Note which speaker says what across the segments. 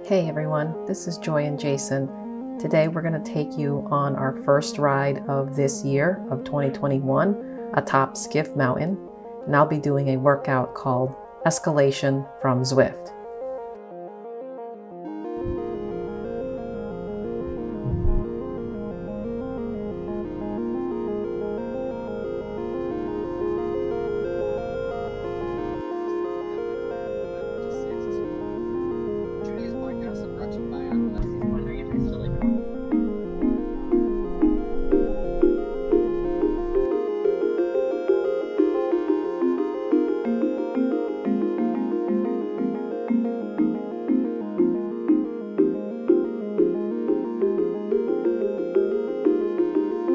Speaker 1: Hey everyone, this is Joy and Jason. Today we're going to take you on our first ride of this year of 2021 atop Skiff Mountain, and I'll be doing a workout called Escalation from Zwift.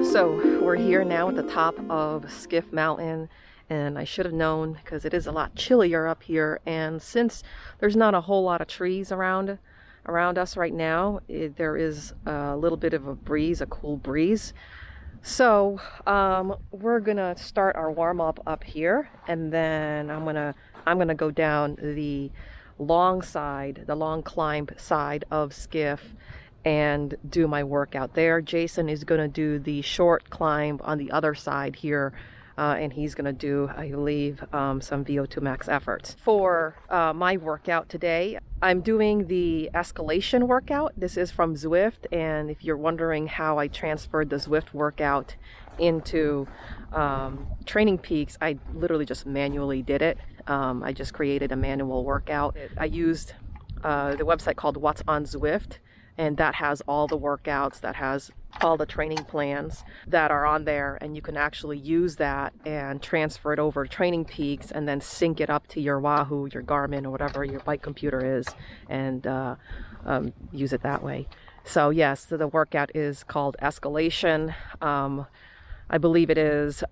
Speaker 1: So we're here now at the top of Skiff Mountain, and I should have known because it is a lot chillier up here, and since there's not a whole lot of trees around us right now, there is a little bit of a breeze, a cool breeze. So we're gonna start our warm-up up here, and then I'm gonna go down the long climb side of Skiff and do my workout there. Jason is going to do the short climb on the other side here, and he's going to do, I believe, some VO2 max efforts. For my workout today, I'm doing the Escalation workout. This is from Zwift, and if you're wondering how I transferred the Zwift workout into Training Peaks, I literally just manually did it. I just created a manual workout. I used the website called What's on Zwift, and that has all the workouts, that has all the training plans that are on there, and you can actually use that and transfer it over to Training Peaks and then sync it up to your Wahoo, your Garmin, or whatever your bike computer is, and use it that way. So yes, the workout is called Escalation. I believe it is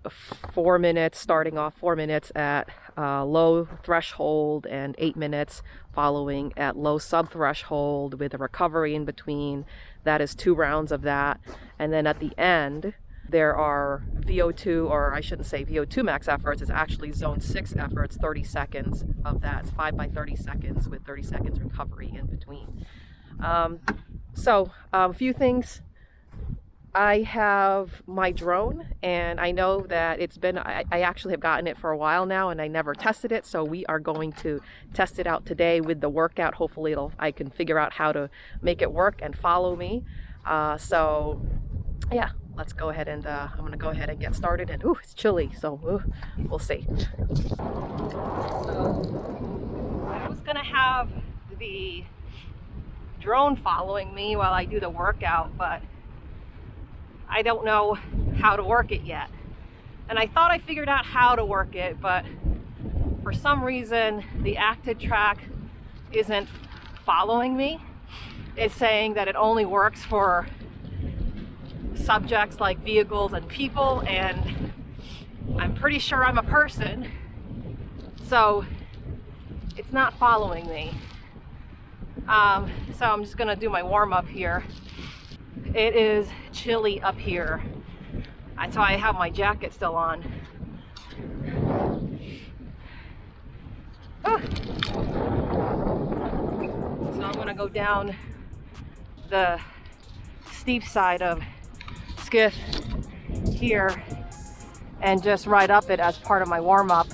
Speaker 1: 4 minutes, starting off 4 minutes at low threshold and 8 minutes following at low sub threshold with a recovery in between. That is 2 rounds of that. And then at the end, there are VO2, or I shouldn't say VO2 max efforts, it's actually zone 6 efforts, 30 seconds of that. It's 5 by 30 seconds with 30 seconds recovery in between. A few things. I have my drone, and I know that I actually have gotten it for a while now, and I never tested it, so we are going to test it out today with the workout. Hopefully I can figure out how to make it work and follow me. So yeah, let's go ahead and I'm gonna go ahead and get started. And it's chilly, so we'll see. So I was gonna have the drone following me while I do the workout, but I don't know how to work it yet. And I thought I figured out how to work it, but for some reason the active track isn't following me. It's saying that it only works for subjects like vehicles and people, and I'm pretty sure I'm a person, so it's not following me. So I'm just gonna do my warm-up here. It is chilly up here. That's why I have my jacket still on. So I'm gonna go down the steep side of Skiff here and just ride up it as part of my warm-up.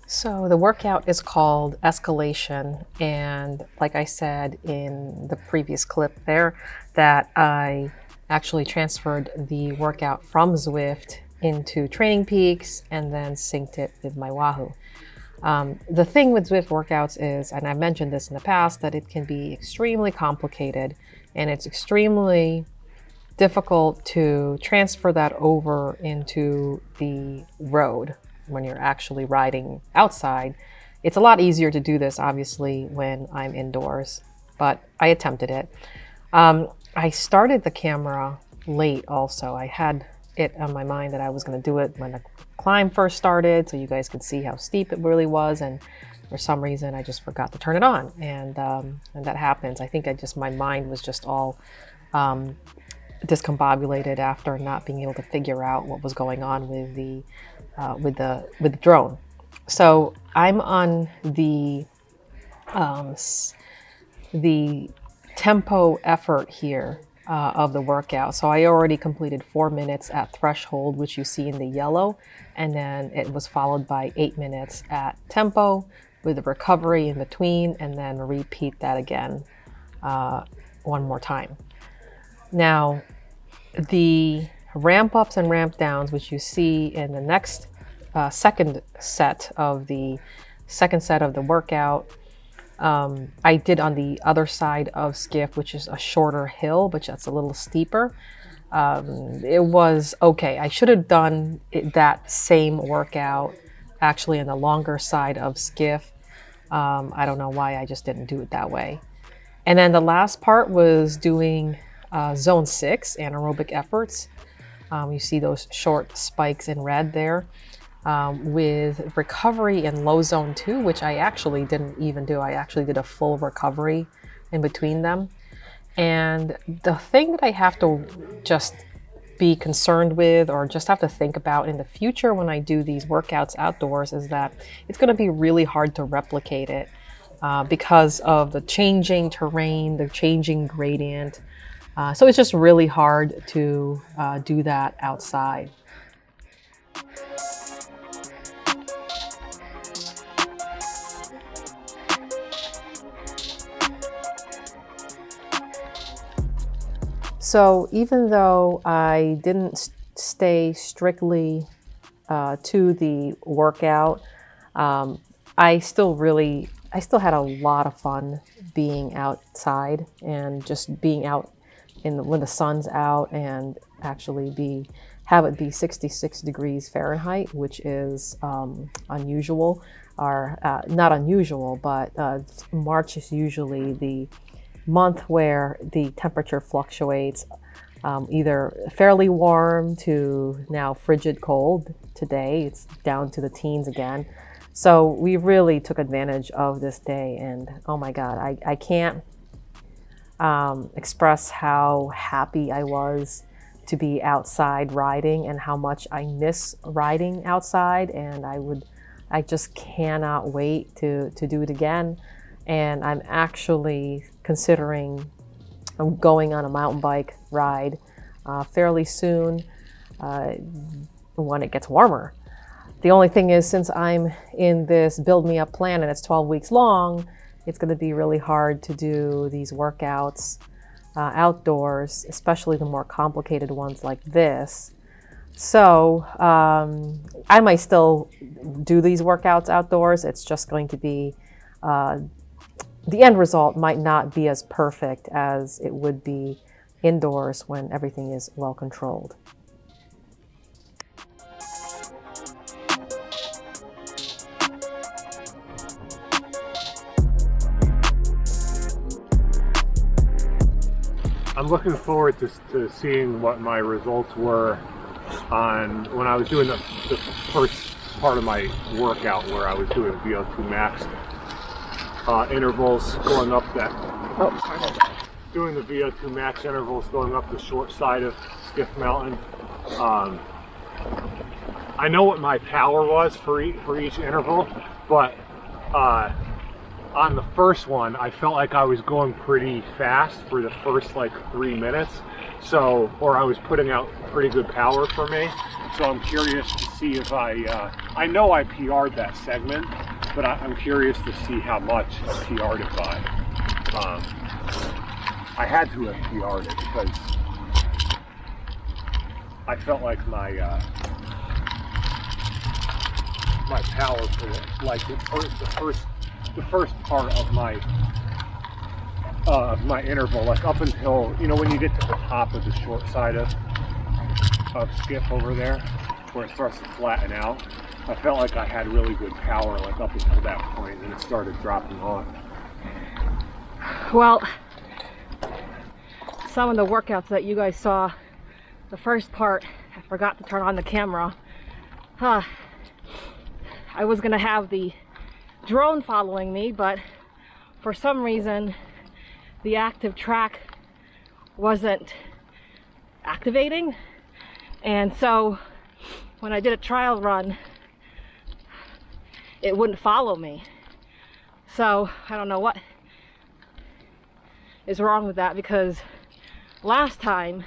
Speaker 1: So the workout is called Escalation, and like I said in the previous clip there, that I actually transferred the workout from Zwift into Training Peaks and then synced it with my Wahoo. The thing with Zwift workouts is, and I mentioned this in the past, that it can be extremely complicated, and it's extremely difficult to transfer that over into the road. When you're actually riding outside, it's a lot easier to do this, obviously, when I'm indoors, but I attempted it. I started the camera late also. I had it on my mind that I was going to do it when the climb first started, so you guys could see how steep it really was, and for some reason I just forgot to turn it on, and that happens. I think my mind was just all discombobulated after not being able to figure out what was going on with the drone. So I'm on the tempo effort here of the workout. So I already completed 4 minutes at threshold, which you see in the yellow, and then it was followed by 8 minutes at tempo with a recovery in between, and then repeat that again one more time. Now, the ramp ups and ramp downs, which you see in the next second set of the workout, I did on the other side of Skiff, which is a shorter hill, but that's a little steeper. It was okay. I should have done that same workout actually on the longer side of Skiff. I don't know why I just didn't do it that way. And then the last part was doing zone 6 anaerobic efforts. You see those short spikes in red there, with recovery in low zone 2, which I actually didn't even do. I actually did a full recovery in between them. And the thing that I have to just be concerned with, or just have to think about in the future when I do these workouts outdoors, is that it's going to be really hard to replicate it because of the changing terrain, the changing gradient. So it's just really hard to do that outside. So even though I didn't stay strictly to the workout, I still had a lot of fun being outside and just being out when the sun's out, and actually have it be 66 degrees Fahrenheit, which is unusual, or not unusual, but March is usually the month where the temperature fluctuates either fairly warm to now frigid cold. Today it's down to the teens again. So we really took advantage of this day, and oh my God, I can't express how happy I was to be outside riding and how much I miss riding outside, and I just cannot wait to do it again. And I'm actually considering going on a mountain bike ride fairly soon when it gets warmer. The only thing is, since I'm in this Build Me Up plan and it's 12 weeks long, it's going to be really hard to do these workouts outdoors, especially the more complicated ones like this. So I might still do these workouts outdoors. It's just going to be the end result might not be as perfect as it would be indoors when everything is well controlled.
Speaker 2: I'm looking forward to seeing what my results were on when I was doing the first part of my workout, where I was doing VO2 max intervals going up that. Doing the VO2 max intervals going up the short side of Skiff Mountain. I know what my power was for each interval, but on the first one, I felt like I was going pretty fast for the first like 3 minutes. Or I was putting out pretty good power for me. So I'm curious to see if I know I PR'd that segment, but I'm curious to see how much I PR'd it by. I had to have PR'd it because I felt like my power for it, like the first part of my interval, like up until, when you get to the top of the short side of Skiff over there, where it starts to flatten out, I felt like I had really good power, like up until that point, and it started dropping off.
Speaker 1: Well, some of the workouts that you guys saw, the first part, I forgot to turn on the camera. I was gonna have the drone following me, but for some reason the active track wasn't activating. And so when I did a trial run, it wouldn't follow me. So I don't know what is wrong with that, because last time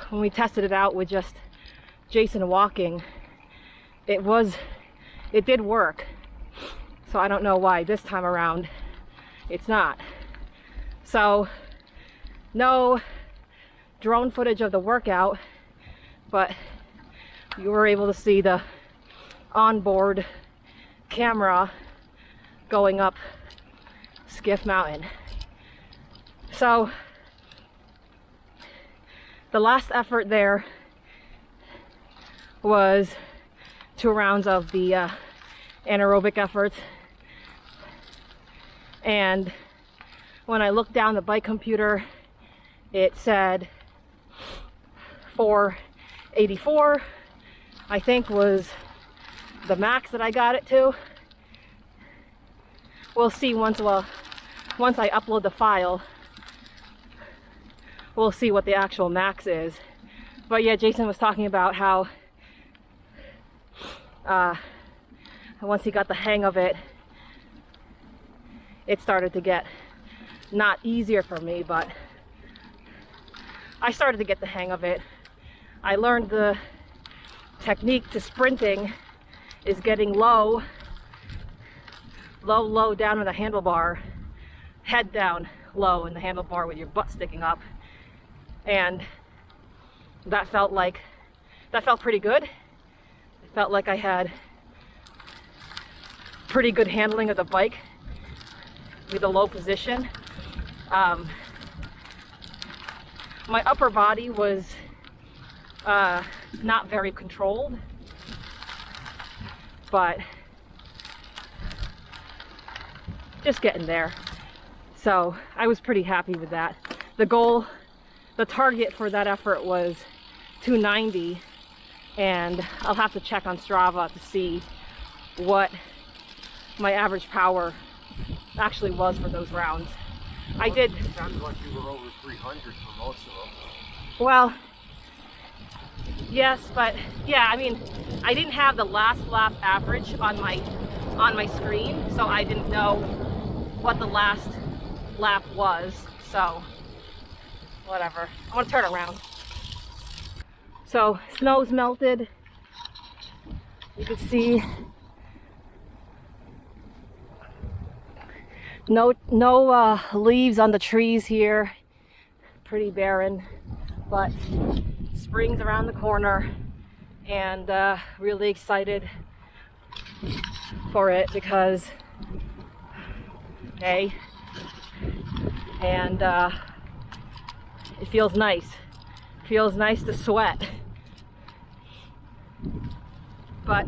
Speaker 1: when we tested it out with just Jason walking, it did work. So I don't know why this time around it's not. So no drone footage of the workout, but you were able to see the onboard camera going up Skiff Mountain. So the last effort there was 2 rounds of the anaerobic efforts, and when I looked down the bike computer, it said 484, I think, was the max that I got it to. We'll see once I upload the file. We'll see what the actual max is. But yeah, Jason was talking about how once he got the hang of it, it started to get not easier for me, but I started to get the hang of it. I learned the technique to sprinting is getting low down with the handlebar, head down low in the handlebar with your butt sticking up. And that felt pretty good. It felt like I had pretty good handling of the bike with a low position. My upper body was not very controlled, but just getting there. So I was pretty happy with that. The target for that effort was 290, and I'll have to check on Strava to see what my average power actually was for those rounds. I did.
Speaker 2: It sounded like you were over 300 for most of them.
Speaker 1: Well, yes, but yeah, I mean, I didn't have the last lap average on my screen, so I didn't know what the last lap was. So whatever. I want to turn around. So snow's melted. You can see no leaves on the trees here. Pretty barren, but spring's around the corner, and really excited for it because hey, and it feels nice. Feels nice to sweat. But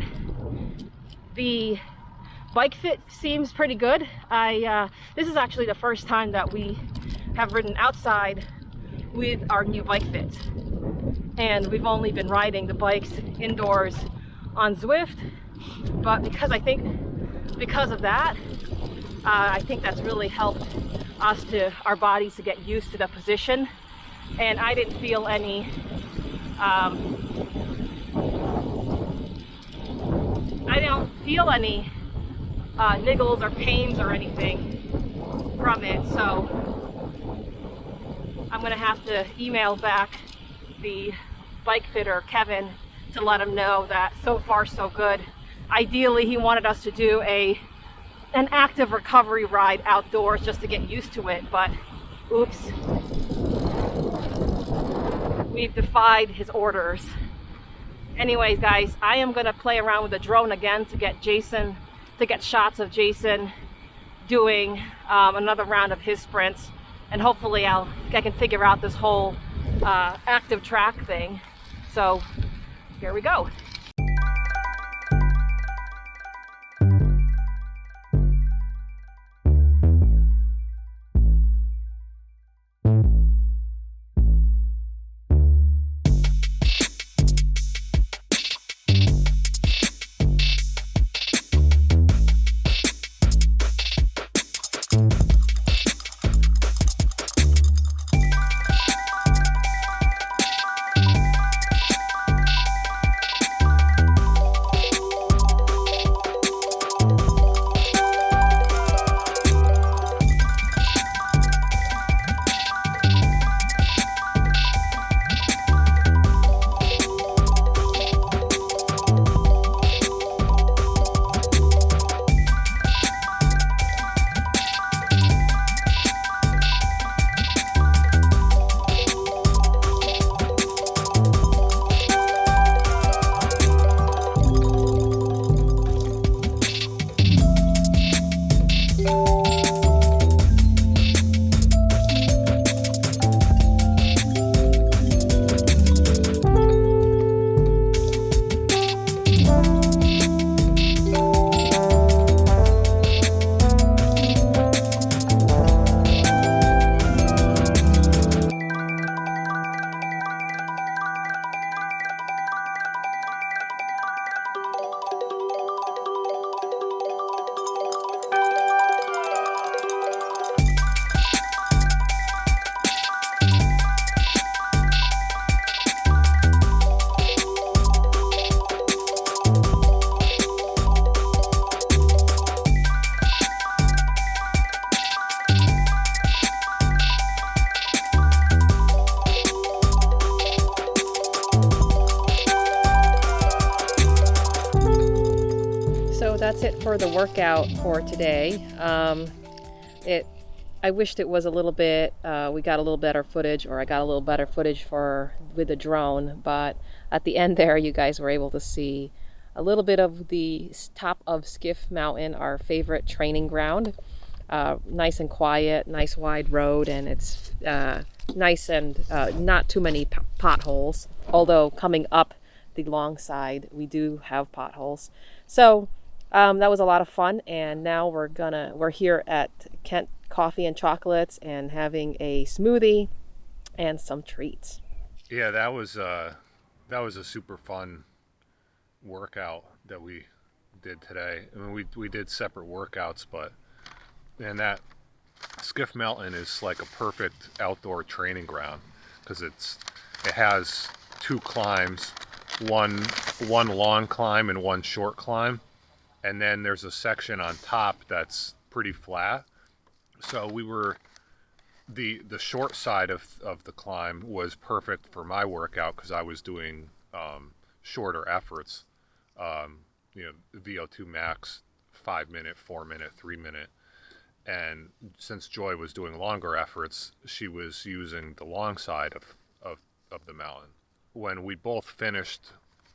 Speaker 1: the bike fit seems pretty good. This is actually the first time that we have ridden outside with our new bike fits, and we've only been riding the bikes indoors on Zwift. But because of that, I think that's really helped our bodies to get used to the position, and I didn't feel any niggles or pains or anything from it. So I'm gonna have to email back the bike fitter Kevin to let him know that so far so good. Ideally, he wanted us to do an active recovery ride outdoors just to get used to it, but oops, we've defied his orders. Anyways, guys, I am gonna play around with the drone again to get shots of Jason doing another round of his sprints, and hopefully I can figure out this whole active track thing. So here we go. that's it for the workout for today. I wished it was a little bit, we got a little better footage, or I got a little better footage with the drone, but at the end there you guys were able to see a little bit of the top of Skiff Mountain, our favorite training ground. Nice and quiet, nice wide road, and it's nice and not too many potholes, although coming up the long side we do have potholes. So that was a lot of fun, and now we're here at Kent Coffee and Chocolates and having a smoothie and some treats.
Speaker 2: Yeah, that was a super fun workout that we did today. I mean, we did separate workouts, but man, that Skiff Mountain is like a perfect outdoor training ground because it has two climbs, one long climb and one short climb, and then there's a section on top that's pretty flat. So the short side of the climb was perfect for my workout because I was doing shorter efforts, VO2 max, 5 minute, 4 minute, 3 minute. And since Joy was doing longer efforts, she was using the long side of the mountain. When we both finished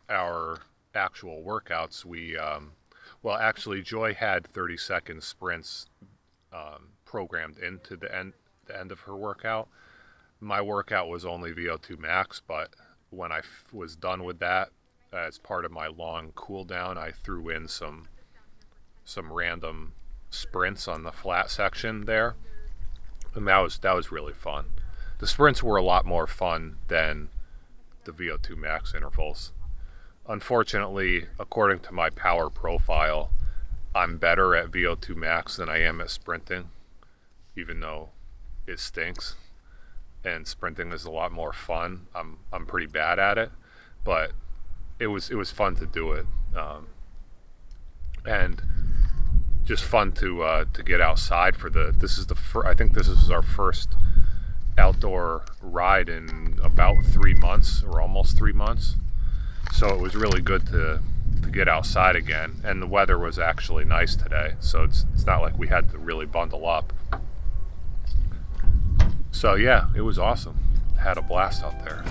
Speaker 2: our actual workouts, actually Joy had 30-second sprints programmed into the end of her workout. My workout was only VO2 max, but when I was done with that, as part of my long cool down, I threw in some random sprints on the flat section there, and that was really fun. The sprints were a lot more fun than the VO2 max intervals. Unfortunately, according to my power profile, I'm better at VO2 max than I am at sprinting, even though it stinks and sprinting is a lot more fun. I'm pretty bad at it, but it was fun to do it, and just fun to get outside for I think this is our first outdoor ride in about 3 months, or almost 3 months. So it was really good to get outside again, and the weather was actually nice today, so it's not like we had to really bundle up. So yeah, it was awesome. Had a blast out there.